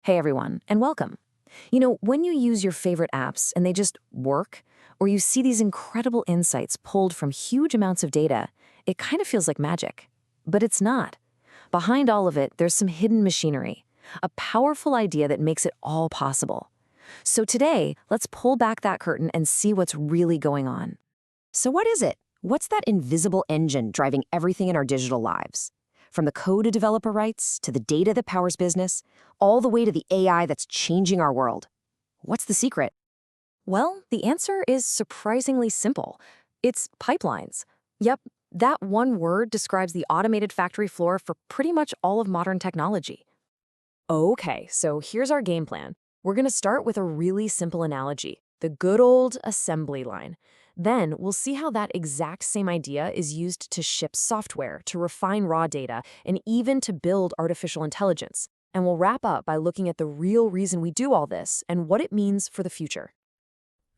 Hey everyone, and welcome. When you use your favorite apps and they just work, or you see these incredible insights pulled from huge amounts of data, it kind of feels like magic. But it's not. Behind all of it, there's some hidden machinery, a powerful idea that makes it all possible. So today, let's pull back that curtain and see what's really going on. So what is it? What's that invisible engine driving everything in our digital lives? From the code a developer writes, to the data that powers business, all the way to the AI that's changing our world. What's the secret? Well, the answer is surprisingly simple. It's pipelines. Yep, that one word describes the automated factory floor for pretty much all of modern technology. Okay, so here's our game plan. We're going to start with a really simple analogy, the good old assembly line. Then we'll see how that exact same idea is used to ship software, to refine raw data, and even to build artificial intelligence. And we'll wrap up by looking at the real reason we do all this and what it means for the future.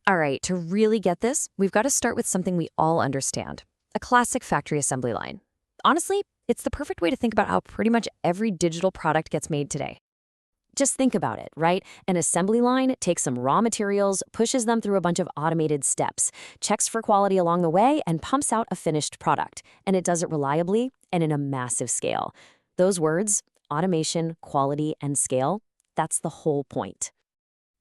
All right, to really get this, we've got to start with something we all understand, a classic factory assembly line. Honestly, it's the perfect way to think about how pretty much every digital product gets made today. Just think about it, right? An assembly line takes some raw materials, pushes them through a bunch of automated steps, checks for quality along the way, and pumps out a finished product. And it does it reliably and in a massive scale. Those words, automation, quality, and scale, that's the whole point.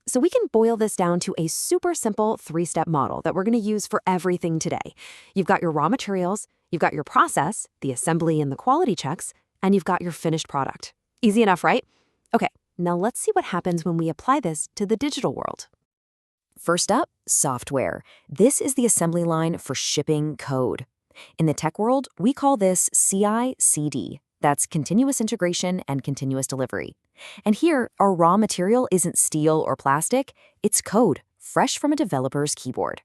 So we can boil this down to a super simple three-step model that we're going to use for everything today. You've got your raw materials, you've got your process, the assembly and the quality checks, and you've got your finished product. Easy enough, right? Okay. Now let's see what happens when we apply this to the digital world. First up, software. This is the assembly line for shipping code. In the tech world, we call this CI/CD. That's continuous integration and continuous delivery. And here, our raw material isn't steel or plastic, it's code, fresh from a developer's keyboard.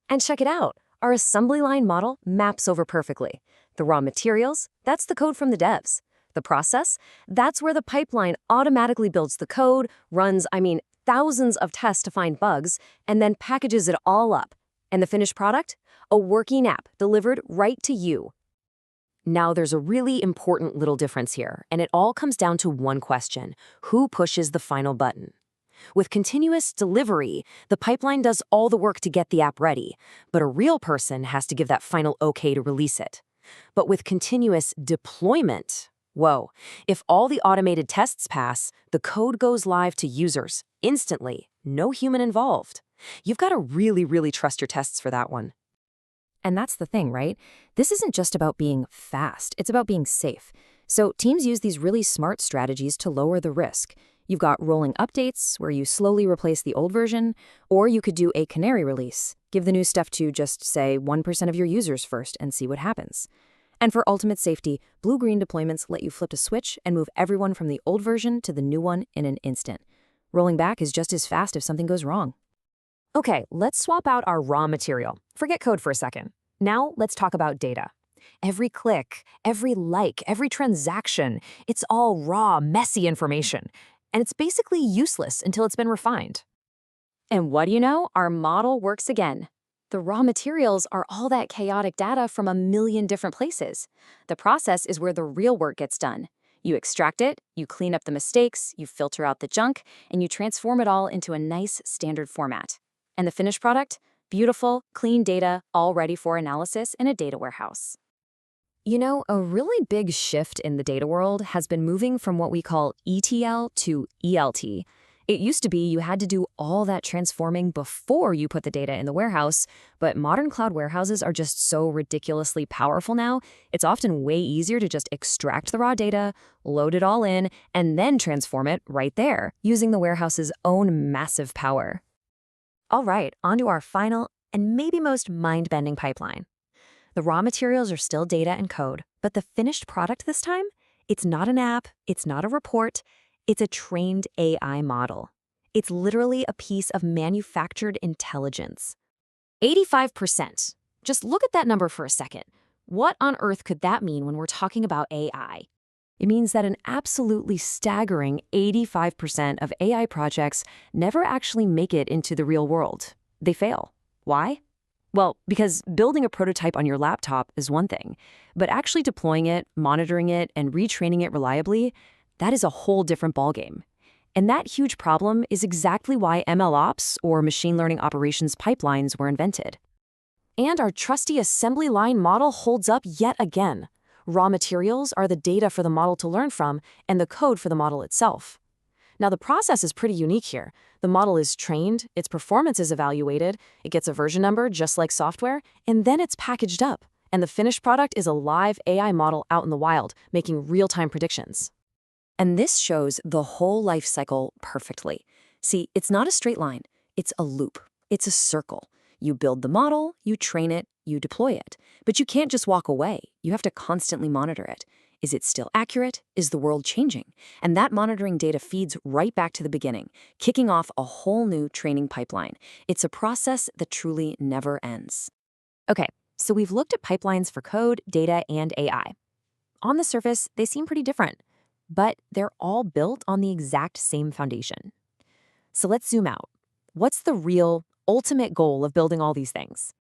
And check it out. Our assembly line model maps over perfectly. The raw materials, that's the code from the devs. The process, that's where the pipeline automatically builds the code, runs, thousands of tests to find bugs, and then packages it all up. And the finished product? A working app delivered right to you. Now there's a really important little difference here, and it all comes down to one question: who pushes the final button? With continuous delivery, the pipeline does all the work to get the app ready, but a real person has to give that final okay to release it. But with continuous deployment, whoa, if all the automated tests pass, the code goes live to users instantly, no human involved. You've got to really trust your tests for that one. And that's the thing, right? This isn't just about being fast, it's about being safe. So teams use these really smart strategies to lower the risk. You've got rolling updates, where you slowly replace the old version, or you could do a Canary release. Give the new stuff to just, say, 1% of your users first and see what happens. And for ultimate safety, blue-green deployments let you flip a switch and move everyone from the old version to the new one in an instant. Rolling back is just as fast if something goes wrong. Okay, let's swap out our raw material. Forget code for a second. Now let's talk about data. Every click, every like, every transaction, it's all raw, messy information. And it's basically useless until it's been refined. And what do you know? Our model works again. The raw materials are all that chaotic data from a million different places. The process is where the real work gets done. You extract it, you clean up the mistakes, you filter out the junk, and you transform it all into a nice standard format. And the finished product? Beautiful, clean data, all ready for analysis in a data warehouse. A really big shift in the data world has been moving from what we call ETL to ELT. It used to be you had to do all that transforming before you put the data in the warehouse, but modern cloud warehouses are just so ridiculously powerful now, it's often way easier to just extract the raw data, load it all in, and then transform it right there, using the warehouse's own massive power. All right, on to our final and maybe most mind-bending pipeline. The raw materials are still data and code, but the finished product this time? It's not an app, it's not a report, it's a trained AI model. It's literally a piece of manufactured intelligence. 85%. Just look at that number for a second. What on earth could that mean when we're talking about AI? It means that an absolutely staggering 85% of AI projects never actually make it into the real world. They fail. Why? Well, because building a prototype on your laptop is one thing, but actually deploying it, monitoring it, and retraining it reliably, that is a whole different ballgame. And that huge problem is exactly why MLOps, or machine learning operations pipelines, were invented. And our trusty assembly line model holds up yet again. Raw materials are the data for the model to learn from, and the code for the model itself. Now, the process is pretty unique here. The model is trained, its performance is evaluated, it gets a version number just like software, and then it's packaged up. And the finished product is a live AI model out in the wild, making real-time predictions. And this shows the whole life cycle perfectly. See, it's not a straight line. It's a loop. It's a circle. You build the model, you train it, you deploy it. But you can't just walk away. You have to constantly monitor it. Is it still accurate? Is the world changing? And that monitoring data feeds right back to the beginning, kicking off a whole new training pipeline. It's a process that truly never ends. Okay, so we've looked at pipelines for code, data, and AI. On the surface, they seem pretty different, but they're all built on the exact same foundation. So let's zoom out. What's the real, ultimate goal of building all these things?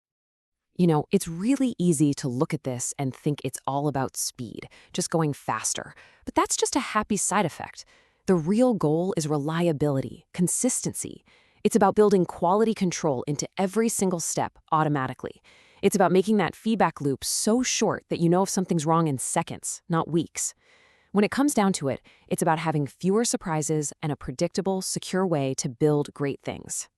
It's really easy to look at this and think it's all about speed, just going faster. But that's just a happy side effect. The real goal is reliability, consistency. It's about building quality control into every single step automatically. It's about making that feedback loop so short that you know if something's wrong in seconds, not weeks. When it comes down to it, it's about having fewer surprises and a predictable, secure way to build great things.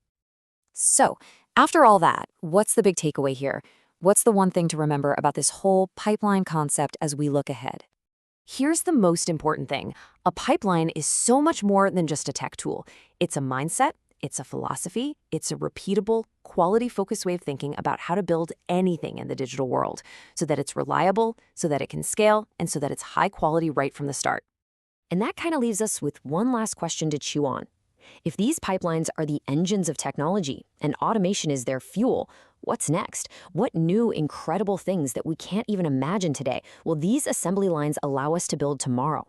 So, after all that, what's the big takeaway here? What's the one thing to remember about this whole pipeline concept as we look ahead? Here's the most important thing. A pipeline is so much more than just a tech tool. It's a mindset, it's a philosophy, it's a repeatable, quality-focused way of thinking about how to build anything in the digital world so that it's reliable, so that it can scale, and so that it's high quality right from the start. And that kind of leaves us with one last question to chew on. If these pipelines are the engines of technology and automation is their fuel, what's next? What new, incredible things that we can't even imagine today will these assembly lines allow us to build tomorrow?